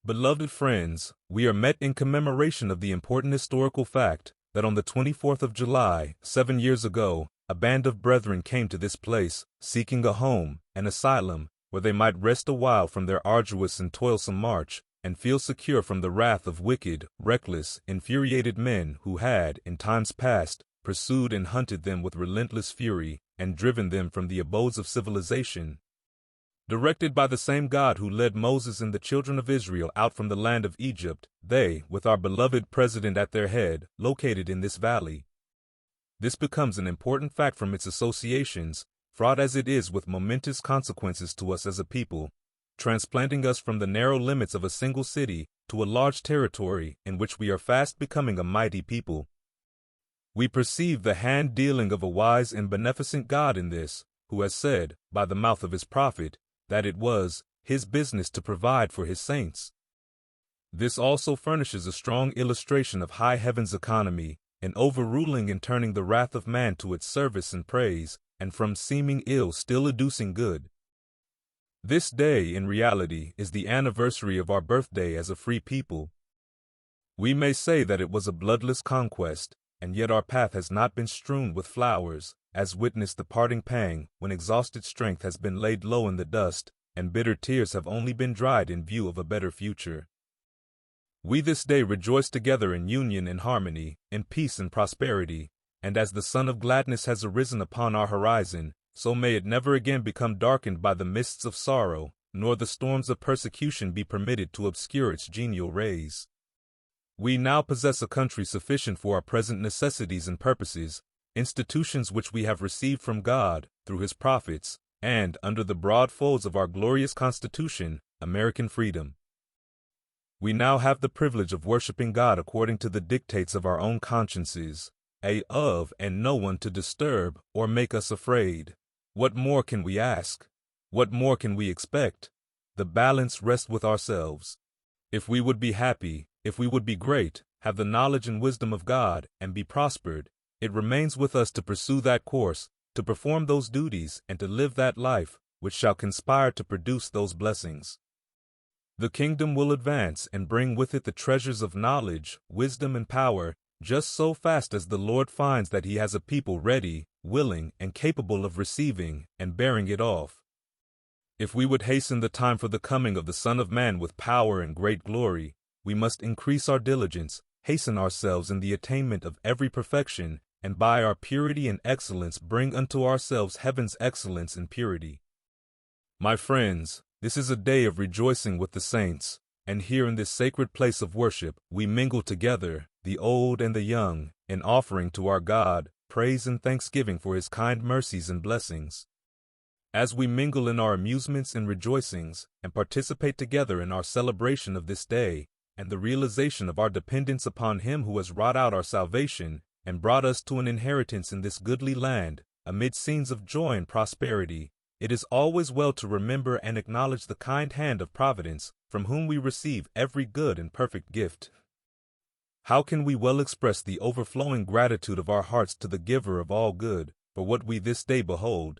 Beloved friends, we are met in commemoration of the important historical fact that on the 24th of July, 7 years ago, a band of brethren came to this place, seeking a home, an asylum, where they might rest a while from their arduous and toilsome march, and feel secure from the wrath of wicked, reckless, infuriated men who had, in times past, pursued and hunted them with relentless fury, and driven them from the abodes of civilization. Directed by the same God who led Moses and the children of Israel out from the land of Egypt, they, with our beloved President at their head, located in this valley. This becomes an important fact from its associations, fraught as it is with momentous consequences to us as a people, transplanting us from the narrow limits of a single city to a large territory in which we are fast becoming a mighty people. We perceive the hand-dealing of a wise and beneficent God in this, who has said, by the mouth of his prophet, that it was his business to provide for his saints. This also furnishes a strong illustration of high heaven's economy, in overruling and turning the wrath of man to its service and praise, and from seeming ill still adducing good. This day, in reality, is the anniversary of our birthday as a free people. We may say that it was a bloodless conquest, and yet our path has not been strewn with flowers, as witness the parting pang when exhausted strength has been laid low in the dust, and bitter tears have only been dried in view of a better future. We this day rejoice together in union and harmony, in peace and prosperity, and as the sun of gladness has arisen upon our horizon, so may it never again become darkened by the mists of sorrow, nor the storms of persecution be permitted to obscure its genial rays. We now possess a country sufficient for our present necessities and purposes, institutions which we have received from God, through his prophets, and, under the broad folds of our glorious Constitution, American freedom. We now have the privilege of worshiping God according to the dictates of our own consciences, of and no one to disturb or make us afraid. What more can we ask? What more can we expect? The balance rests with ourselves. If we would be happy, if we would be great, have the knowledge and wisdom of God, and be prospered, it remains with us to pursue that course, to perform those duties, and to live that life, which shall conspire to produce those blessings. The kingdom will advance and bring with it the treasures of knowledge, wisdom, and power, just so fast as the Lord finds that he has a people ready, willing, and capable of receiving and bearing it off. If we would hasten the time for the coming of the Son of Man with power and great glory, we must increase our diligence, hasten ourselves in the attainment of every perfection, and by our purity and excellence bring unto ourselves heaven's excellence and purity. My friends, this is a day of rejoicing with the saints, and here in this sacred place of worship we mingle together, the old and the young, in offering to our God praise and thanksgiving for his kind mercies and blessings. As we mingle in our amusements and rejoicings, and participate together in our celebration of this day, and the realization of our dependence upon him who has wrought out our salvation, and brought us to an inheritance in this goodly land, amid scenes of joy and prosperity, it is always well to remember and acknowledge the kind hand of Providence, from whom we receive every good and perfect gift. How can we well express the overflowing gratitude of our hearts to the Giver of all good, for what we this day behold?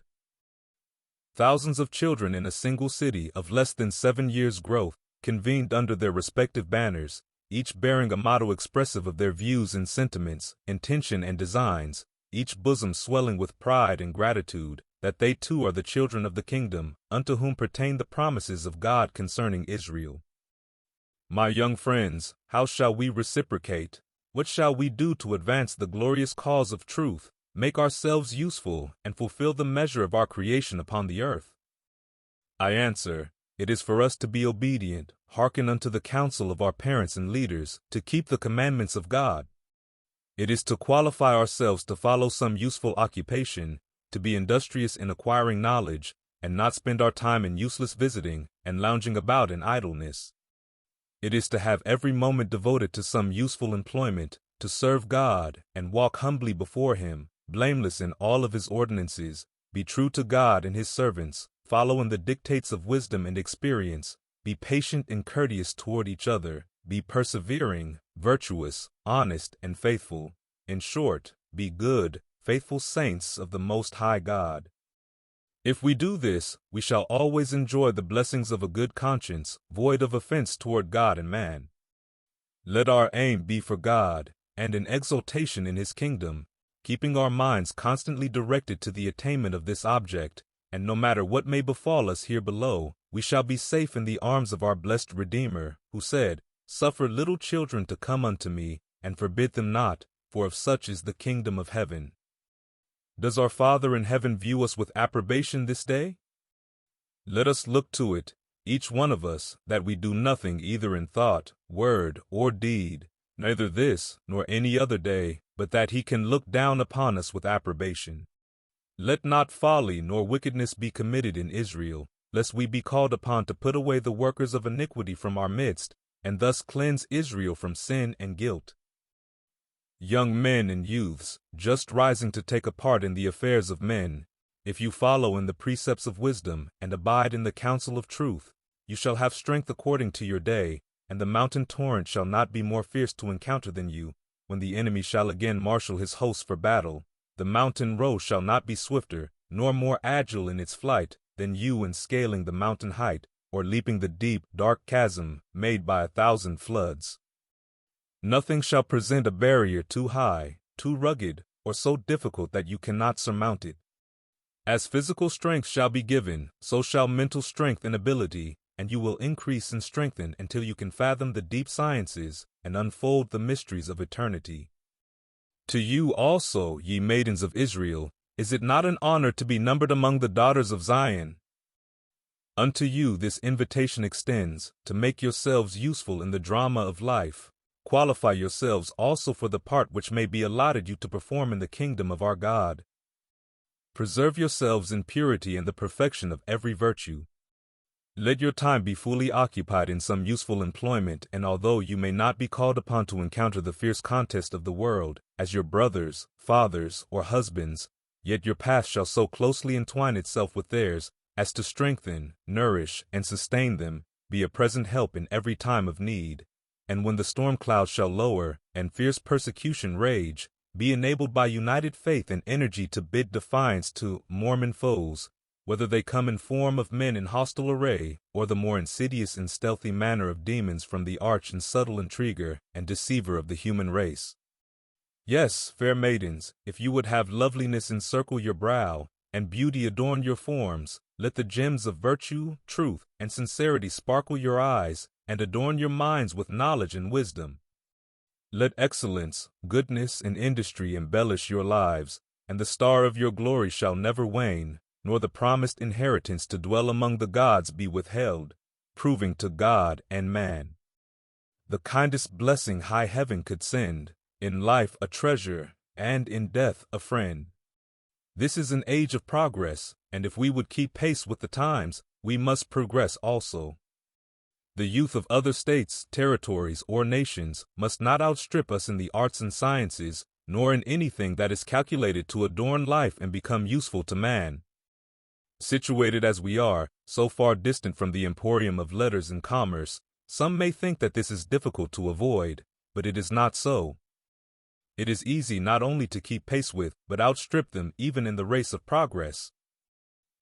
Thousands of children in a single city of less than 7 years' growth, convened under their respective banners, each bearing a motto expressive of their views and sentiments, intention and designs, each bosom swelling with pride and gratitude, that they too are the children of the kingdom, unto whom pertain the promises of God concerning Israel. My young friends, how shall we reciprocate? What shall we do to advance the glorious cause of truth, make ourselves useful, and fulfill the measure of our creation upon the earth? I answer, it is for us to be obedient, hearken unto the counsel of our parents and leaders, to keep the commandments of God. It is to qualify ourselves to follow some useful occupation, to be industrious in acquiring knowledge, and not spend our time in useless visiting and lounging about in idleness. It is to have every moment devoted to some useful employment, to serve God, and walk humbly before him, blameless in all of his ordinances, be true to God and his servants, follow in the dictates of wisdom and experience, be patient and courteous toward each other, be persevering, virtuous, honest, and faithful. In short, be good, faithful saints of the Most High God. If we do this, we shall always enjoy the blessings of a good conscience, void of offense toward God and man. Let our aim be for God, and in exaltation in His kingdom, keeping our minds constantly directed to the attainment of this object, and no matter what may befall us here below, we shall be safe in the arms of our blessed Redeemer, who said, "Suffer little children to come unto me, and forbid them not, for of such is the kingdom of heaven." Does our Father in heaven view us with approbation this day? Let us look to it, each one of us, that we do nothing either in thought, word, or deed, neither this nor any other day, but that He can look down upon us with approbation. Let not folly nor wickedness be committed in Israel, lest we be called upon to put away the workers of iniquity from our midst, and thus cleanse Israel from sin and guilt. Young men and youths, just rising to take a part in the affairs of men, if you follow in the precepts of wisdom and abide in the counsel of truth, you shall have strength according to your day, and the mountain torrent shall not be more fierce to encounter than you. When the enemy shall again marshal his hosts for battle, the mountain roe shall not be swifter, nor more agile in its flight, than you in scaling the mountain height, or leaping the deep, dark chasm made by 1,000 floods. Nothing shall present a barrier too high, too rugged, or so difficult that you cannot surmount it. As physical strength shall be given, so shall mental strength and ability, and you will increase and strengthen until you can fathom the deep sciences and unfold the mysteries of eternity. To you also, ye maidens of Israel, is it not an honor to be numbered among the daughters of Zion? Unto you this invitation extends, to make yourselves useful in the drama of life. Qualify yourselves also for the part which may be allotted you to perform in the kingdom of our God. Preserve yourselves in purity and the perfection of every virtue. Let your time be fully occupied in some useful employment, and although you may not be called upon to encounter the fierce contest of the world, as your brothers, fathers, or husbands, yet your path shall so closely entwine itself with theirs, as to strengthen, nourish, and sustain them, be a present help in every time of need. And when the storm clouds shall lower, and fierce persecution rage, be enabled by united faith and energy to bid defiance to Mormon foes, whether they come in form of men in hostile array, or the more insidious and stealthy manner of demons from the arch and subtle intriguer and deceiver of the human race. Yes, fair maidens, if you would have loveliness encircle your brow, and beauty adorn your forms, let the gems of virtue, truth, and sincerity sparkle your eyes, and adorn your minds with knowledge and wisdom. Let excellence, goodness, and industry embellish your lives, and the star of your glory shall never wane, nor the promised inheritance to dwell among the gods be withheld, proving to God and man the kindest blessing high heaven could send, in life a treasure, and in death a friend. This is an age of progress, and if we would keep pace with the times, we must progress also. The youth of other states, territories, or nations must not outstrip us in the arts and sciences, nor in anything that is calculated to adorn life and become useful to man. Situated as we are, so far distant from the emporium of letters and commerce, some may think that this is difficult to avoid, but it is not so. It is easy not only to keep pace with, but outstrip them even in the race of progress.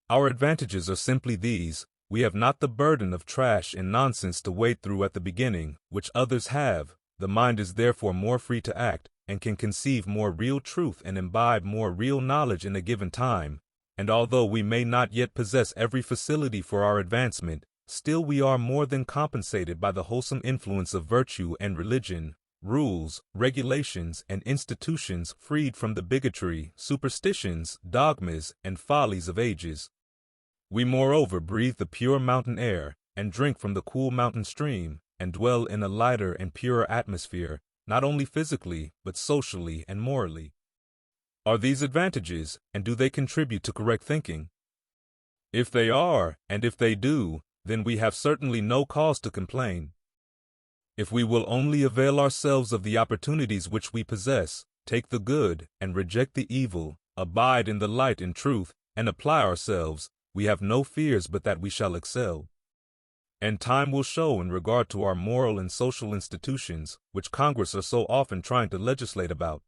Our advantages are simply these. We have not the burden of trash and nonsense to wade through at the beginning, which others have. The mind is therefore more free to act, and can conceive more real truth and imbibe more real knowledge in a given time. And although we may not yet possess every facility for our advancement, still we are more than compensated by the wholesome influence of virtue and religion, rules, regulations, and institutions freed from the bigotry, superstitions, dogmas, and follies of ages. We moreover breathe the pure mountain air, and drink from the cool mountain stream, and dwell in a lighter and purer atmosphere, not only physically, but socially and morally. Are these advantages, and do they contribute to correct thinking? If they are, and if they do, then we have certainly no cause to complain. If we will only avail ourselves of the opportunities which we possess, take the good, and reject the evil, abide in the light and truth, and apply ourselves, we have no fears but that we shall excel. And time will show in regard to our moral and social institutions, which Congress are so often trying to legislate about.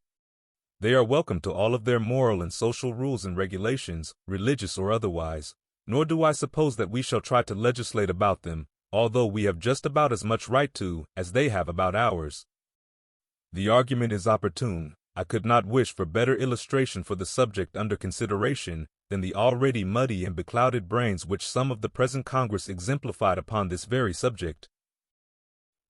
They are welcome to all of their moral and social rules and regulations, religious or otherwise, nor do I suppose that we shall try to legislate about them, although we have just about as much right to as they have about ours. The argument is opportune. I could not wish for better illustration for the subject under consideration than the already muddy and beclouded brains which some of the present Congress exemplified upon this very subject.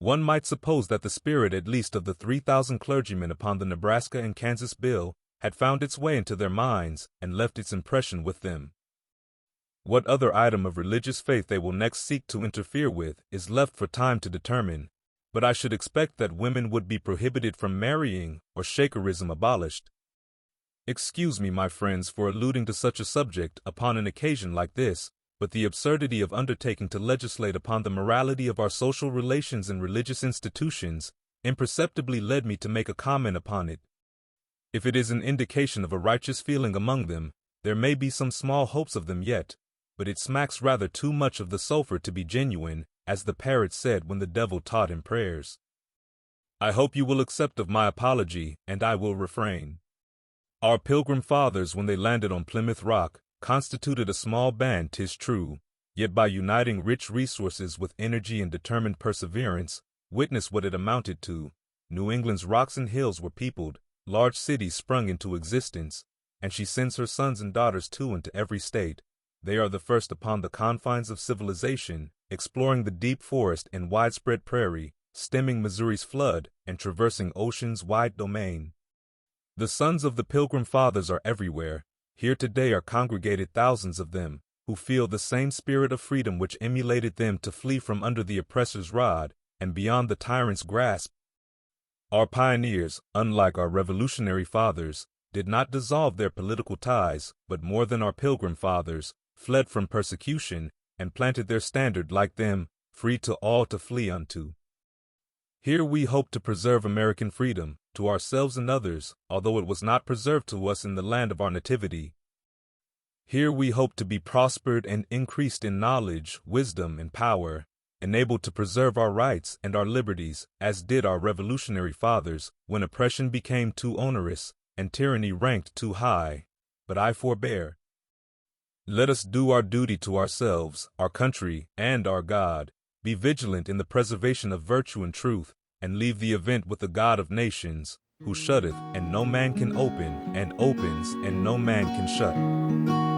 One might suppose that the spirit at least of the 3,000 clergymen upon the Nebraska and Kansas bill had found its way into their minds and left its impression with them. What other item of religious faith they will next seek to interfere with is left for time to determine, but I should expect that women would be prohibited from marrying or Shakerism abolished. Excuse me, my friends, for alluding to such a subject upon an occasion like this, but the absurdity of undertaking to legislate upon the morality of our social relations and religious institutions imperceptibly led me to make a comment upon it. If it is an indication of a righteous feeling among them, there may be some small hopes of them yet, but it smacks rather too much of the sulphur to be genuine, as the parrot said when the devil taught him prayers. I hope you will accept of my apology, and I will refrain. Our Pilgrim Fathers, when they landed on Plymouth Rock, constituted a small band, 'tis true, yet by uniting rich resources with energy and determined perseverance, witness what it amounted to. New England's rocks and hills were peopled, large cities sprung into existence, and she sends her sons and daughters too into every state. They are the first upon the confines of civilization, exploring the deep forest and widespread prairie, stemming Missouri's flood, and traversing ocean's wide domain. The sons of the Pilgrim Fathers are everywhere. Here today are congregated thousands of them, who feel the same spirit of freedom which emulated them to flee from under the oppressor's rod, and beyond the tyrant's grasp. Our pioneers, unlike our revolutionary fathers, did not dissolve their political ties, but more than our Pilgrim Fathers, fled from persecution, and planted their standard like them, free to all to flee unto. Here we hope to preserve American freedom, to ourselves and others, although it was not preserved to us in the land of our nativity. Here we hope to be prospered and increased in knowledge, wisdom, and power, enabled to preserve our rights and our liberties, as did our revolutionary fathers, when oppression became too onerous, and tyranny ranked too high. But I forbear. Let us do our duty to ourselves, our country, and our God, be vigilant in the preservation of virtue and truth, and leave the event with the God of nations, who shutteth, and no man can open, and opens, and no man can shut.